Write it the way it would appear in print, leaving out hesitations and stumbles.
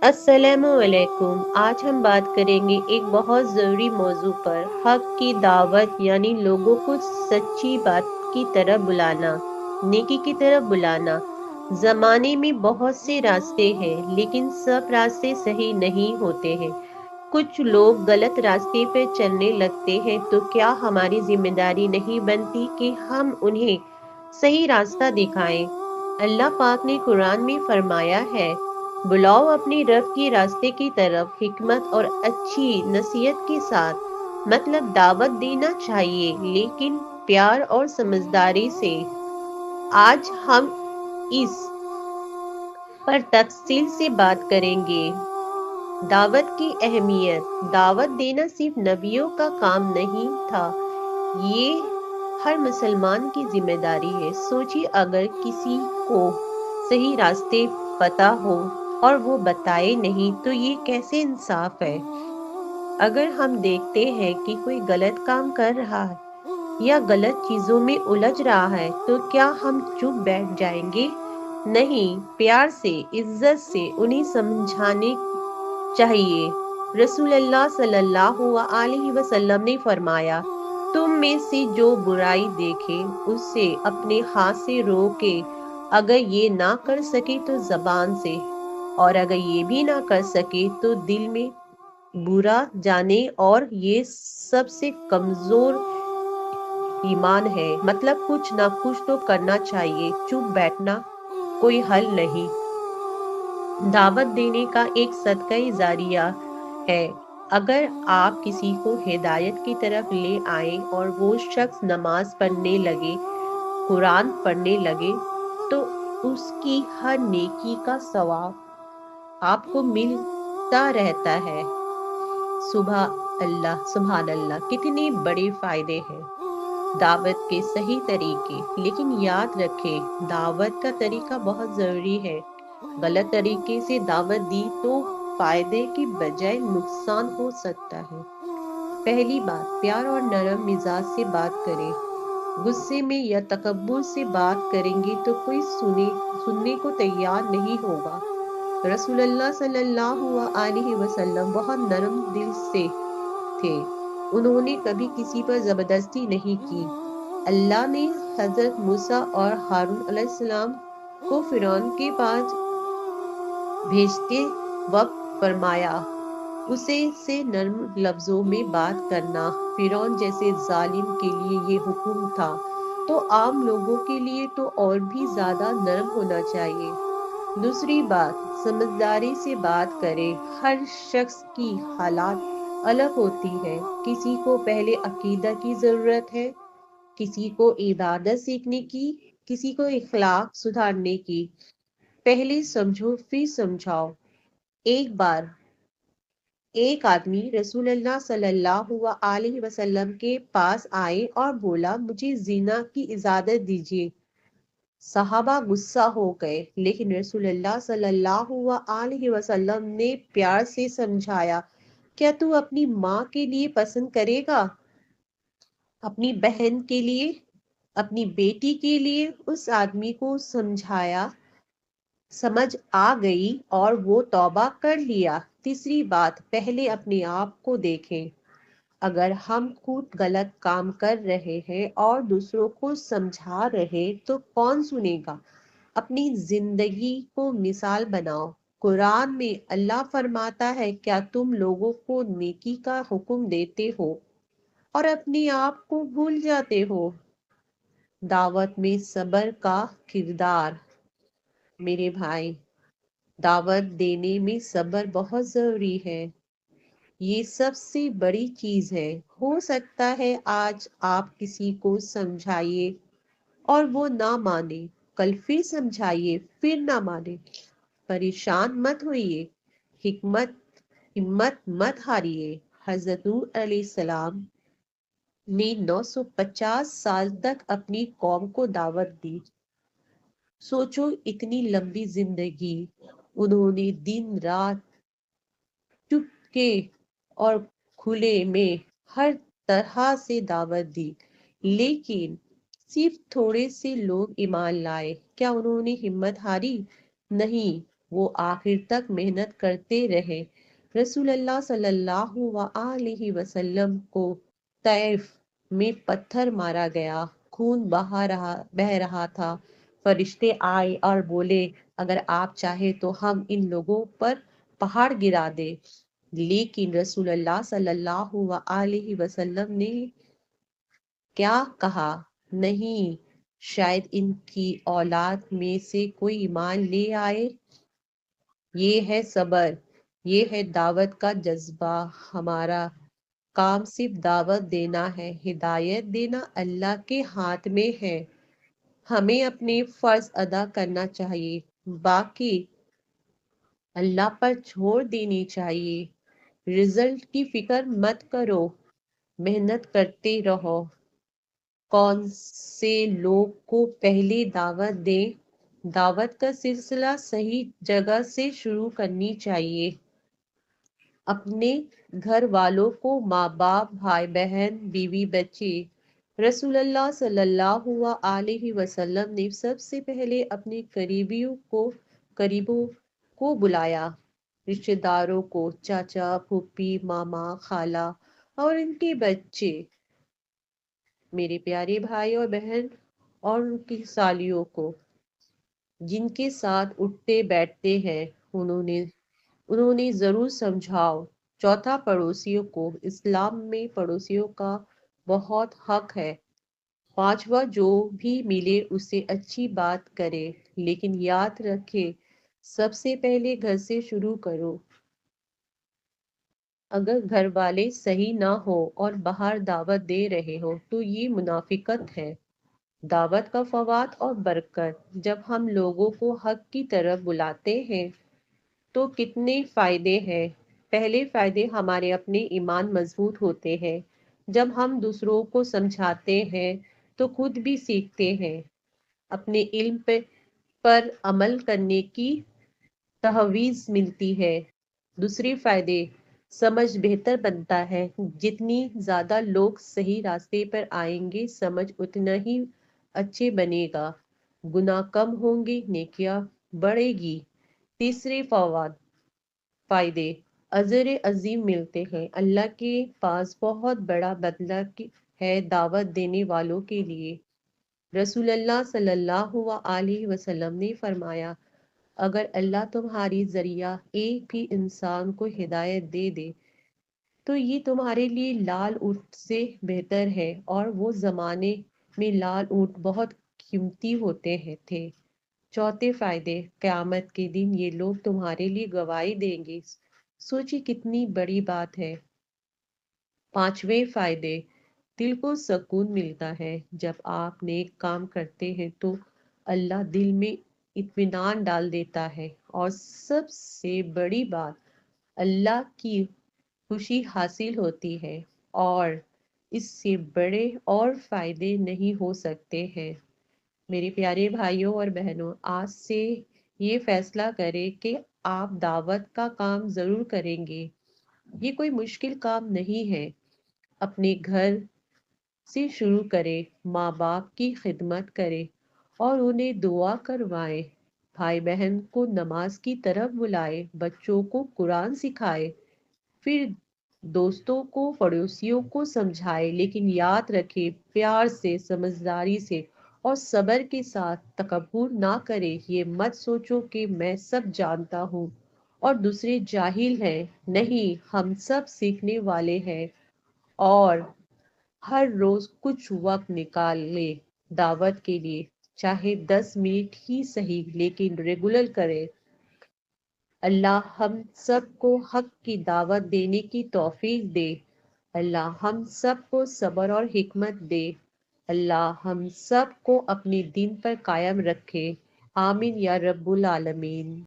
السلام علیکم۔ آج ہم بات کریں گے ایک بہت ضروری موضوع پر، حق کی دعوت، یعنی لوگوں کو سچی بات کی طرف بلانا، نیکی کی طرف بلانا۔ زمانے میں بہت سے راستے ہیں، لیکن سب راستے صحیح نہیں ہوتے ہیں۔ کچھ لوگ غلط راستے پر چلنے لگتے ہیں، تو کیا ہماری ذمہ داری نہیں بنتی کہ ہم انہیں صحیح راستہ دکھائیں؟ اللہ پاک نے قرآن میں فرمایا ہے، بلاؤ اپنی رب کی راستے کی طرف حکمت اور اچھی نصیحت کے ساتھ۔ مطلب دعوت دینا چاہیے، لیکن پیار اور سمجھداری سے۔ آج ہم اس پر تفصیل سے بات کریں گے۔ دعوت کی اہمیت۔ دعوت دینا صرف نبیوں کا کام نہیں تھا، یہ ہر مسلمان کی ذمہ داری ہے۔ سوچیے، اگر کسی کو صحیح راستے پتہ ہو اور وہ بتائے نہیں تو یہ کیسے انصاف ہے؟ اگر ہم دیکھتے ہیں کہ کوئی غلط کام کر رہا ہے یا غلط چیزوں میں الجھ رہا ہے تو کیا ہم چپ بیٹھ جائیں گے؟ نہیں، پیار سے، عزت سے انہیں سمجھانے چاہیے۔ رسول اللہ صلی اللہ علیہ وسلم نے فرمایا، تم میں سے جو برائی دیکھے اسے اپنے ہاتھ سے روکے، اگر یہ نہ کر سکے تو زبان سے، اور اگر یہ بھی نہ کر سکے تو دل میں برا جانے، اور یہ سب سے کمزور ایمان ہے۔ مطلب کچھ نہ کچھ تو کرنا چاہیے، چپ بیٹھنا کوئی حل نہیں۔ دعوت دینے کا ایک صدقہ جاریہ ہے۔ اگر آپ کسی کو ہدایت کی طرف لے آئیں اور وہ شخص نماز پڑھنے لگے، قرآن پڑھنے لگے، تو اس کی ہر نیکی کا ثواب آپ کو ملتا رہتا ہے۔ سبحان اللہ، کتنے بڑے فائدے ہیں دعوت کے صحیح طریقے۔ لیکن یاد رکھیں، دعوت کا طریقہ بہت ضروری ہے۔ غلط طریقے سے دعوت دی تو فائدے کی بجائے نقصان ہو سکتا ہے۔ پہلی بات، پیار اور نرم مزاج سے بات کریں۔ غصے میں یا تکبر سے بات کریں گے تو کوئی سننے کو تیار نہیں ہوگا۔ رسول اللہ صلی اللہ علیہ وسلم بہت نرم دل سے تھے، انہوں نے کبھی کسی پر زبردستی نہیں کی۔ اللہ نے حضرت موسیٰ اور ہارون علیہ السلام کو فرعون کے پاس بھیجتے وقت فرمایا، اسے سے نرم لفظوں میں بات کرنا۔ فرعون جیسے ظالم کے لیے یہ حکم تھا، تو عام لوگوں کے لیے تو اور بھی زیادہ نرم ہونا چاہیے۔ دوسری بات، سمجھداری سے بات کریں۔ ہر شخص کی حالات الگ ہوتی ہے، کسی کو پہلے عقیدہ کی ضرورت ہے، کسی کو عبادت سیکھنے کی، کسی کو اخلاق سدھارنے کی۔ پہلے سمجھو پھر سمجھاؤ۔ ایک بار ایک آدمی رسول اللہ صلی اللہ علیہ وسلم کے پاس آئے اور بولا، مجھے زنا کی اجازت دیجیے۔ صحابہ غصہ ہو گئے، لیکن رسول اللہ صلی اللہ علیہ وسلم نے پیار سے سمجھایا، کیا تو اپنی ماں کے لیے پسند کرے گا؟ اپنی بہن کے لیے؟ اپنی بیٹی کے لیے؟ اس آدمی کو سمجھ آ گئی اور وہ توبہ کر لیا۔ تیسری بات، پہلے اپنے آپ کو دیکھیں۔ اگر ہم خود غلط کام کر رہے ہیں اور دوسروں کو سمجھا رہے تو کون سنے گا؟ اپنی زندگی کو مثال بناؤ۔ قرآن میں اللہ فرماتا ہے، کیا تم لوگوں کو نیکی کا حکم دیتے ہو اور اپنے آپ کو بھول جاتے ہو؟ دعوت میں صبر کا کردار۔ میرے بھائی، دعوت دینے میں صبر بہت ضروری ہے، یہ سب سے بڑی چیز ہے۔ ہو سکتا ہے آج آپ کسی کو سمجھائیے اور وہ نہ مانے، کل پھر سمجھائیے پھر نہ مانے۔ پریشان مت ہوئیے، ہمت مت ہاریے۔ حضرت نوح علیہ السلام نے 950 سال تک اپنی قوم کو دعوت دی۔ سوچو، اتنی لمبی زندگی، انہوں نے دن رات چپکے اور کھلے میں ہر طرح سے دعوت دی، لیکن صرف تھوڑے سے لوگ ایمان لائے۔ کیا انہوں نے ہمت ہاری؟ نہیں، وہ آخر تک محنت کرتے رہے۔ رسول اللہ صلی اللہ علیہ وسلم کو طائف میں پتھر مارا گیا، خون بہہ رہا تھا۔ فرشتے آئے اور بولے اگر آپ چاہیں تو ہم ان لوگوں پر پہاڑ گرا دے، لیکن رسول اللہ صلی اللہ علیہ وسلم نے کیا کہا؟ نہیں، شاید ان کی اولاد میں سے کوئی ایمان لے آئے۔ یہ ہے صبر، یہ ہے دعوت کا جذبہ۔ ہمارا کام صرف دعوت دینا ہے، ہدایت دینا اللہ کے ہاتھ میں ہے۔ ہمیں اپنے فرض ادا کرنا چاہیے، باقی اللہ پر چھوڑ دینی چاہیے۔ رزلٹ کی فکر مت کرو، محنت کرتے رہو۔ کون سے لوگ کو پہلے دعوت دیں؟ دعوت کا سلسلہ صحیح جگہ سے شروع کرنی چاہیے۔ اپنے گھر والوں کو، ماں باپ، بھائی بہن، بیوی بچے۔ رسول اللہ صلی اللہ علیہ وسلم نے سب سے پہلے اپنے قریبوں کو بلایا، رشتہ داروں کو، چاچا، پھوپھی، ماما، خالہ اور ان کے بچے، میرے پیارے بھائی اور بہن اور ان کی سالیوں کو، جن کے ساتھ اٹھتے بیٹھتے ہیں، انہوں نے ضرور سمجھاؤ۔ چوتھا، پڑوسیوں کو، اسلام میں پڑوسیوں کا بہت حق ہے۔ پانچواں، جو بھی ملے اسے اچھی بات کرے، لیکن یاد رکھے سب سے پہلے گھر سے شروع کرو۔ اگر گھر والے صحیح نہ ہو اور باہر دعوت دے رہے ہو تو یہ منافقت ہے۔ دعوت کا فوائد اور برکت، جب ہم لوگوں کو حق کی طرف بلاتے ہیں تو کتنے فائدے ہیں۔ پہلے فائدے، ہمارے اپنے ایمان مضبوط ہوتے ہیں۔ جب ہم دوسروں کو سمجھاتے ہیں تو خود بھی سیکھتے ہیں، اپنے علم پر عمل کرنے کی تحویز ملتی ہے۔ دوسرے فائدے، سمجھ بہتر بنتا ہے۔ جتنی زیادہ لوگ صحیح راستے پر آئیں گے، سمجھ اتنا ہی اچھے بنے گا، گناہ کم ہوں گے، نیکیاں بڑھے گی۔ تیسرے فائدے، اجر عظیم ملتے ہیں۔ اللہ کے پاس بہت بڑا بدلہ ہے دعوت دینے والوں کے لیے۔ رسول اللہ صلی اللہ علیہ وسلم نے فرمایا اگر اللہ تمہاری ذریعہ ایک بھی انسان کو ہدایت دے دے تو یہ تمہارے لیے لال اونٹ سے بہتر ہے، اور وہ زمانے میں لال اونٹ بہت قیمتی ہوتے تھے۔ چوتھے فائدے، قیامت کے دن یہ لوگ تمہارے لیے گواہی دیں گے۔ سوچی کتنی بڑی بات ہے۔ پانچویں فائدے، دل کو سکون ملتا ہے۔ جب آپ نیک کام کرتے ہیں تو اللہ دل میں اطمینان ڈال دیتا ہے، اور سب سے بڑی بات، اللہ کی خوشی حاصل ہوتی ہے، اور اس سے بڑے اور فائدے نہیں ہو سکتے ہیں۔ میرے پیارے بھائیوں اور بہنوں، آج سے یہ فیصلہ کریں کہ آپ دعوت کا کام ضرور کریں گے۔ یہ کوئی مشکل کام نہیں ہے۔ اپنے گھر سے شروع کریں، ماں باپ کی خدمت کریں اور انہیں دعا کروائیں، بھائی بہن کو نماز کی طرف بلائیں، بچوں کو قرآن سکھائیں، پھر دوستوں کو، پڑوسیوں کو سمجھائے، لیکن یاد رکھے پیار سے، سمجھداری سے اور صبر کے ساتھ۔ تکبر نہ کرے، یہ مت سوچو کہ میں سب جانتا ہوں اور دوسرے جاہل ہیں۔ نہیں، ہم سب سیکھنے والے ہیں، اور ہر روز کچھ وقت نکالے دعوت کے لیے، چاہے 10 منٹ ہی صحیح، لیکن ریگولر کرے۔ اللہ ہم سب کو حق کی دعوت دینے کی توفیق دے۔ اللہ ہم سب کو صبر اور حکمت دے۔ اللہ ہم سب کو اپنے دین پر قائم رکھے۔ آمین یا رب العالمین۔